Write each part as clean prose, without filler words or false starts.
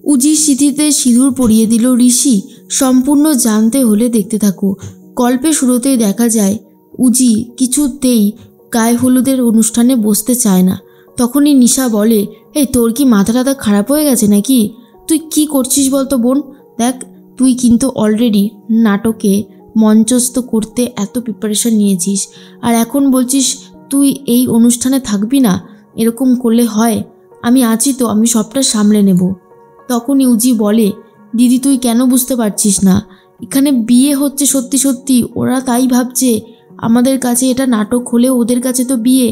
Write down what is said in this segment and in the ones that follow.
উজির সিঁথিতে সিঁদুর পরিয়ে দিল ঋষি। সম্পূর্ণ জানতে হলে দেখতে থাকো। গল্পের শুরুতেই দেখা যায় উজি কিছুতেই গায়ে হলুদের অনুষ্ঠানে বসতে চায় না। তখনই নিশা বলে, এই তোর কি মাথা টাথা খারাপ হয়ে গেছে নাকি? তুই কি করছিস বলতো বোন? দেখ, তুই কিন্তু অলরেডি নাটকে মঞ্চস্থ করতে এত প্রিপারেশন নিয়েছিস, আর এখন বলছিস তুই এই অনুষ্ঠানে থাকবি না? এরকম করলে হয়? আমি আছি তো, আমি সবটা সামলে নেব। তখন ইউজি বলে, দিদি তুই কেন বুঝতে পারছিস না? এখানে বিয়ে হচ্ছে সত্যি সত্যি। ওরা তাই ভাবছে আমাদের কাছে এটা নাটক হলেও ওদের কাছে তো বিয়ে।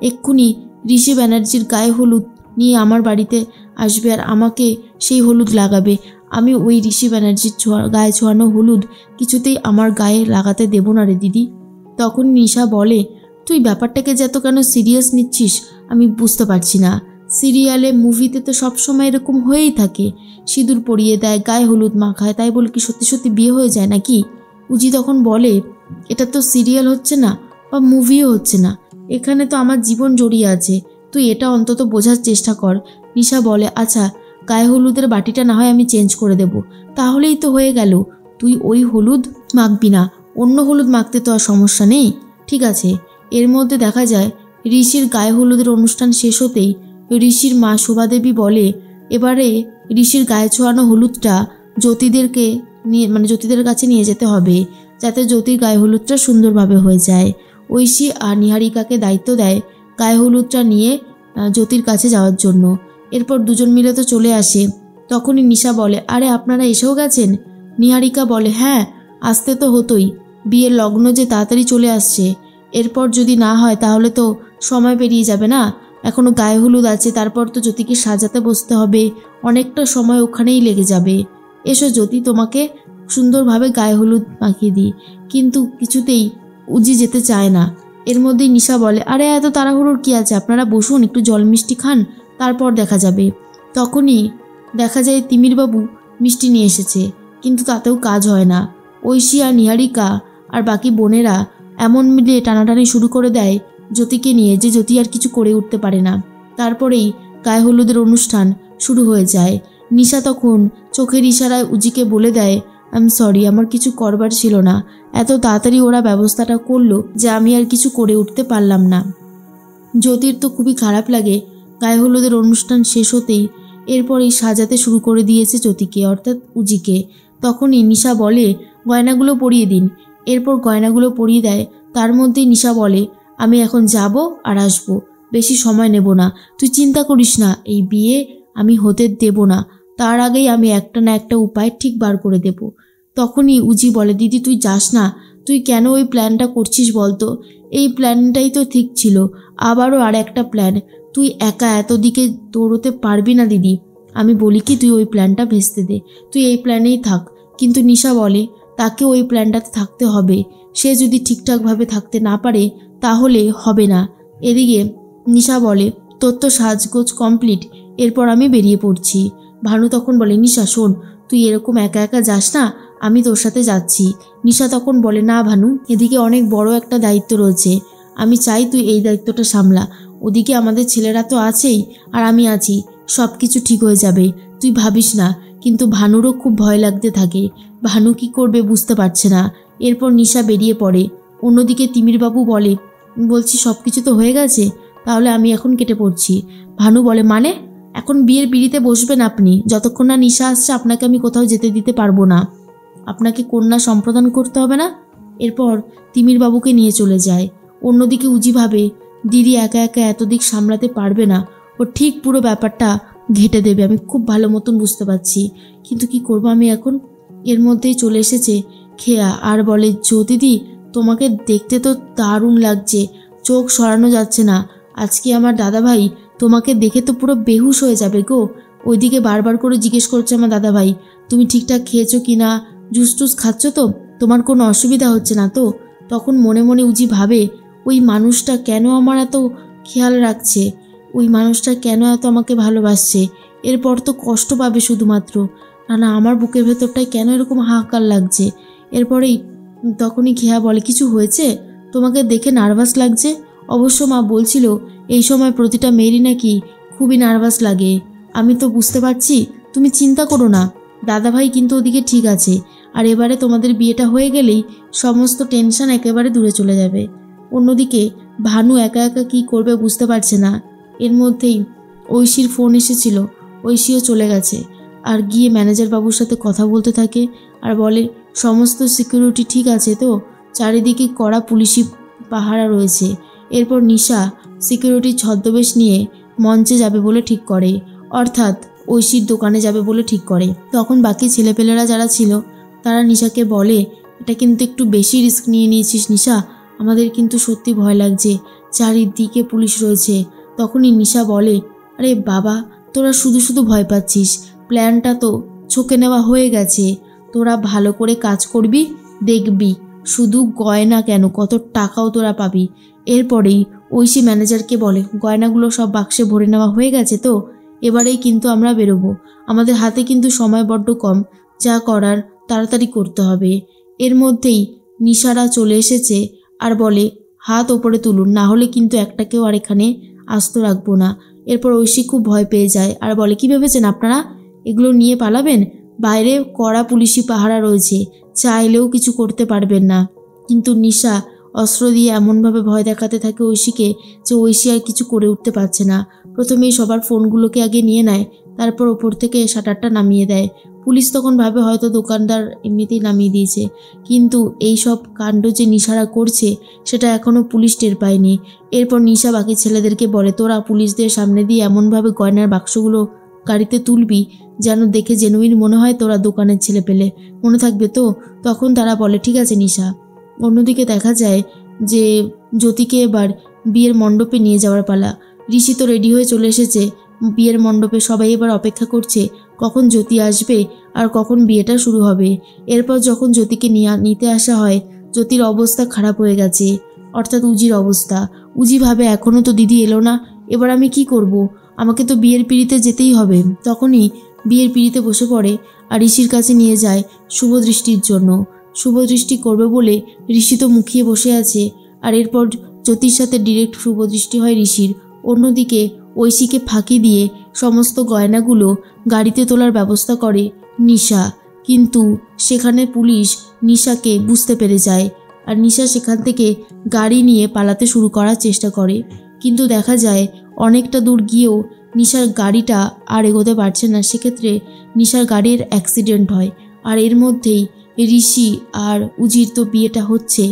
এক্ষুনি ঋষি ব্যানার্জির গায়ে হলুদ নিয়ে আমার বাড়িতে আসবে আর আমাকে সেই হলুদ লাগাবে। আমি ওই ঋষি ব্যানার্জির গায়ে ছোঁয়ানো হলুদ কিছুতেই আমার গায়ে লাগাতে দেব না রে দিদি। তখন নিশা বলে, তুই ব্যাপারটাকে যে এত কেন সিরিয়াস নিচ্ছিস আমি বুঝতে পারছি না। সিরিয়ালে মুভিতে তো সবসময় এরকম হয়েই থাকে, সিঁদুর পরিয়ে দেয়, গায়ে হলুদ মাখায়, তাই বলে কি সত্যি সত্যি বিয়ে হয়ে যায় নাকি? উজি তখন বলে, এটা তো সিরিয়াল হচ্ছে না বা মুভিও হচ্ছে না, এখানে তো আমার জীবন জড়িয়ে আছে, তুই এটা অন্তত বোঝার চেষ্টা কর। নিশা বলে, আচ্ছা গায়ে হলুদের বাটিটা না হয় আমি চেঞ্জ করে দেব, তাহলেই তো হয়ে গেল। তুই ওই হলুদ মাখবি না, অন্য হলুদ মাখতে তো আর সমস্যা নেই, ঠিক আছে? এর মধ্যে দেখা যায় ঋষির গায়ে হলুদের অনুষ্ঠান শেষ হতেই ঋষির মা শোভাদেবী বলে, এবারে ঋষির গায়ে ছোঁয়ানো হলুদটা জ্যোতিদেরকে জ্যোতিদের কাছে নিয়ে যেতে হবে, যাতে জ্যোতির গায়ে হলুদটা সুন্দরভাবে হয়ে যায়। ঐশী আর নিহারিকাকে দায়িত্ব দেয় গায়ে হলুদটা নিয়ে জ্যোতির কাছে যাওয়ার জন্য। এরপর দুজন মিলে তো চলে আসে। তখনই নিশা বলে, আরে আপনারা এসেও গেছেন? নিহারিকা বলে, হ্যাঁ আসতে তো হতোই, বিয়ের লগ্ন যে তাড়াতাড়ি চলে আসছে, এরপর যদি না হয় তাহলে তো সময় পেরিয়ে যাবে না। এখনও গায়ে হলুদ আছে, তারপর তো জ্যোতিকে সাজাতে বসতে হবে, অনেকটা সময় ওখানেই লেগে যাবে। এসো জ্যোতি, তোমাকে সুন্দরভাবে গায়ে হলুদ মাখিয়ে দিই। কিন্তু কিছুতেই উজি যেতে চায় না। এর মধ্যেই নিশা বলে, আরে এত তাড়াহুড়োর কি আছে, আপনারা বসুন, একটু জল মিষ্টি খান, তারপর দেখা যাবে। তখনই দেখা যায় তিমিরবাবু মিষ্টি নিয়ে এসেছে, কিন্তু তাতেও কাজ হয় না। ঐশী আর নিহারিকা আর বাকি বোনেরা এমন মিলে টানাটানি শুরু করে দেয় জ্যোতিকে নিয়ে যে জ্যোতি আর কিছু করে উঠতে পারে না। তারপরেই গায়ে হলুদের অনুষ্ঠান শুরু হয়ে যায়। নিশা তখন চোখের ইশারায় উজিকে বলে দেয়, আই এম সরি, আমার কিছু করবার ছিল না, এত তাড়াতাড়ি ওরা ব্যবস্থাটা করলো যে আমি আর কিছু করে উঠতে পারলাম না। জ্যোতির তো খুবই খারাপ লাগে। গায়ে হলুদের অনুষ্ঠান শেষ হতেই এরপরেই সাজাতে শুরু করে দিয়েছে জ্যোতিকে, অর্থাৎ উজিকে। তখনই নিশা বলে, গয়নাগুলো পরিয়ে দিন। এরপর গয়নাগুলো পরিয়ে দেয়। তার মধ্যেই নিশা বলে, আমি এখন যাব আর আসবো, বেশি সময় নেব না, তুই চিন্তা করিস না, এই বিয়ে আমি হতে দেব না, তার আগেই আমি একটা না একটা উপায় ঠিক বার করে দেব। তখনই উজি বলে, দিদি তুই যাস না, তুই কেন ওই প্ল্যানটা করছিস বলতো? এই প্ল্যানটাই তো ঠিক ছিল, আবারও আর একটা প্ল্যান, তুই একা এত দিকে দৌড়তে পারবি না দিদি। আমি বলি কি তুই ওই প্ল্যানটা ভেস্তে দে, তুই এই প্ল্যানেই থাক। কিন্তু নিশা বলে, তাকে ওই প্ল্যানটাতে থাকতে হবে, সে যদি ঠিকঠাকভাবে থাকতে না পারে তাহলে হবে না। এদিকে নিশা বলে, তোর তো সাজগোজ কমপ্লিট, এরপর আমি বেরিয়ে পড়ছি। ভানু তখন বলে, নিশা শোন, তুই এরকম একা একা যাস না, আমি তোর সাথে যাচ্ছি। নিশা তখন বলে, না ভানু, এদিকে অনেক বড় একটা দায়িত্ব রয়েছে, আমি চাই তুই এই দায়িত্বটা সামলা। ওদিকে আমাদের ছেলেরা তো আছেই, আর আমি আছি, সব কিছু ঠিক হয়ে যাবে, তুই ভাবিস না। কিন্তু ভানুরও খুব ভয় লাগতে থাকে, ভানু কি করবে বুঝতে পারছে না। এরপর নিশা বেরিয়ে পড়ে। অন্যদিকে তিমিরবাবু বলছি সব কিছু তো হয়ে গেছে, তাহলে আমি এখন কেটে পড়ছি। ভানু বলে, মানে? এখন বিয়ের পিঁড়িতে বসবেন আপনি, যতক্ষণ না নিশা আসছে আপনাকে আমি কোথাও যেতে দিতে পারবো না, আপনাকে কন্যা সম্প্রদান করতে হবে না। এরপর তিমিরবাবুকে নিয়ে চলে যায়। অন্যদিকে উজি ভাবে, দিদি একা একা এত দিক সামলাতে পারবে না, ও ঠিক পুরো ব্যাপারটা ঘেঁটে দেবে, আমি খুব ভালো মতন বুঝতে পারছি, কিন্তু কি করবো আমি এখন। এর মধ্যেই চলে এসেছে খেয়া আর বলে, জ্যোতিদি তোমাকে দেখতে তো দারুণ লাগছে, চোখ সরানো যাচ্ছে না, আজকে আমার দাদাভাই তোমাকে দেখে তো পুরো বেহুশ হয়ে যাবে গো। ওইদিকে বারবার করে জিজ্ঞেস করছে আমার দাদাভাই, তুমি ঠিকঠাক খেয়েছো কি না, জুস টুস খাচ্ছ তো, তোমার কোনো অসুবিধা হচ্ছে না তো? তখন মনে মনে উজি ভাবে, ওই মানুষটা কেন আমার এত খেয়াল রাখছে, ওই মানুষটা কেন এত আমাকে ভালোবাসছে, এরপর তো কষ্ট পাবে শুধুমাত্র। না না, আমার বুকের ভেতরটায় কেন এরকম হাহাকার লাগছে। এরপরেই তখনই খেয়া বলে, কিছু হয়েছে? তোমাকে দেখে নার্ভাস লাগছে। অবশ্য মা বলছিল এই সময় প্রতিটা মেয়েরই নাকি খুবই নার্ভাস লাগে, আমি তো বুঝতে পারছি তুমি চিন্তা করো না, দাদাভাই কিন্তু ওদিকে ঠিক আছে, আর এবারে তোমাদের বিয়েটা হয়ে গেলেই সমস্ত টেনশন একেবারে দূরে চলে যাবে। অন্যদিকে ভানু একা একা কী করবে বুঝতে পারছে না। এর মধ্যেই ঐশীর ফোন এসেছিল, ঐশীও চলে গেছে আর গিয়ে ম্যানেজার বাবুর সাথে কথা বলতে থাকে আর বলে সমস্ত সিকিউরিটি ঠিক আছে তো, চারিদিকে কড়া পুলিশি পাহারা রয়েছে। এরপর নিশা সিকিউরিটির ছদ্মবেশ নিয়ে মঞ্চে যাবে বলে ঠিক করে, অর্থাৎ ঐশীর দোকানে যাবে বলে ঠিক করে। তখন বাকি ছেলেপেলেরা যারা ছিল তারা নিশাকে বলে, এটা কিন্তু একটু বেশি রিস্ক নিয়ে নিয়েছিস নিশা, আমাদের কিন্তু সত্যি ভয় লাগছে, চারিদিকে পুলিশ রয়েছে। তখনই নিশা বলে, আরে বাবা, তোরা শুধু শুধু ভয় পাচ্ছিস, প্ল্যানটা তো ছকে নেওয়া হয়ে গেছে, তোরা ভালো করে কাজ করবি, দেখবি শুধু গয়না কেন, কত টাকাও তোরা পাবি। এরপরেই ঐশী ম্যানেজারকে বলে, গয়নাগুলো সব বাক্সে ভরে নেওয়া হয়ে গেছে তো, এবারেই কিন্তু আমরা বেরোবো, আমাদের হাতে কিন্তু সময় বড্ড কম, যা করার তাড়াতাড়ি করতে হবে। এর মধ্যেই নিশারা চলে এসেছে আর বলে, হাত ওপরে তুলুন, না হলে কিন্তু একটাকেও আর এখানে আস্ত রাখবো না। এরপর ঐশী খুব ভয় পেয়ে যায় আর বলে, কি ভেবেছেন আপনারা এগুলো নিয়ে পালাবেন? বাইরে কড়া পুলিশি পাহারা রয়েছে, চাইলেও কিছু করতে পারবেন না। কিন্তু নিশা অস্ত্র দিয়ে এমনভাবে ভয় দেখাতে থাকে ঐশীকে যে ঐশী আর কিছু করে উঠতে পারছে না। প্রথমেই সবার ফোনগুলোকে আগে নিয়ে নেয়, তারপর ওপর থেকে শাটারটা নামিয়ে দেয়। পুলিশ তখন ভাবে হয়তো দোকানদার এমনিতেই নামিয়ে দিয়েছে, কিন্তু এই সব কাণ্ড যে নিশারা করছে সেটা এখনও পুলিশ টের পায়নি। এরপর নিশা বাকি ছেলেদেরকে বলে, তোরা পুলিশদের সামনে দিয়ে এমনভাবে গয়নার বাক্সগুলো গাড়িতে তুলবি যেন দেখে জেনুইন মনে হয় তোরা দোকানের ছেলে পেলে, মনে থাকবে তো? তখন তারা বলে, ঠিক আছে নিশা। অন্যদিকে দেখা যায় যে জ্যোতিকে এবার বিয়ের মণ্ডপে নিয়ে যাওয়ার পালা। ঋষি তো রেডি হয়ে চলে এসেছে বিয়ের মণ্ডপে, সবাই এবার অপেক্ষা করছে কখন জ্যোতি আসবে আর কখন বিয়েটা শুরু হবে। এরপর যখন জ্যোতিকে নিতে আসা হয়, জ্যোতির অবস্থা খারাপ হয়ে গেছে, অর্থাৎ উজির অবস্থা। উজি ভাবে, এখনও তো দিদি এলো না, এবার আমি কি করব, আমাকে তো বিয়ের পিঁড়িতে যেতেই হবে। তখনই বিয়ের পিঁড়িতে বসে পড়ে আর ঋষির কাছে নিয়ে যায় শুভদৃষ্টির জন্য। শুভদৃষ্টি করবে বলে ঋষি তো মুখিয়ে বসে আছে, আর এরপর জ্যোতির সাথে ডিরেক্ট শুভদৃষ্টি হয় ঋষির। অন্যদিকে ঐশীকে ফাঁকি দিয়ে সমস্ত গয়নাগুলো গাড়িতে তোলার ব্যবস্থা করে নিশা, কিন্তু সেখানে পুলিশ নিশাকে বুঝতে পেরে যায় আর নিশা সেখান থেকে গাড়ি নিয়ে পালাতে শুরু করার চেষ্টা করে। কিন্তু দেখা যায় অনেকটা দূর গিয়েও নিশার গাড়িটা আর এগোতে পারছে না, সেক্ষেত্রে নিশার গাড়ির অ্যাক্সিডেন্ট হয়। আর এর মধ্যেই ঋষি আর উজির তো বিয়েটা হচ্ছে,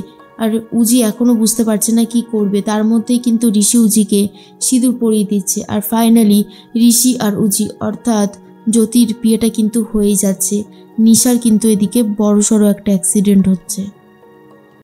আর উজি এখনও বুঝতে পারছে না কি করবে। তার মধ্যেই কিন্তু ঋষি উজিকে সিঁদুর পরিয়ে দিচ্ছে, আর ফাইনালি ঋষি আর উজি অর্থাৎ জ্যোতির বিয়েটা কিন্তু হয়েই যাচ্ছে। নিশার কিন্তু এদিকে বড়সড় একটা অ্যাক্সিডেন্ট হচ্ছে।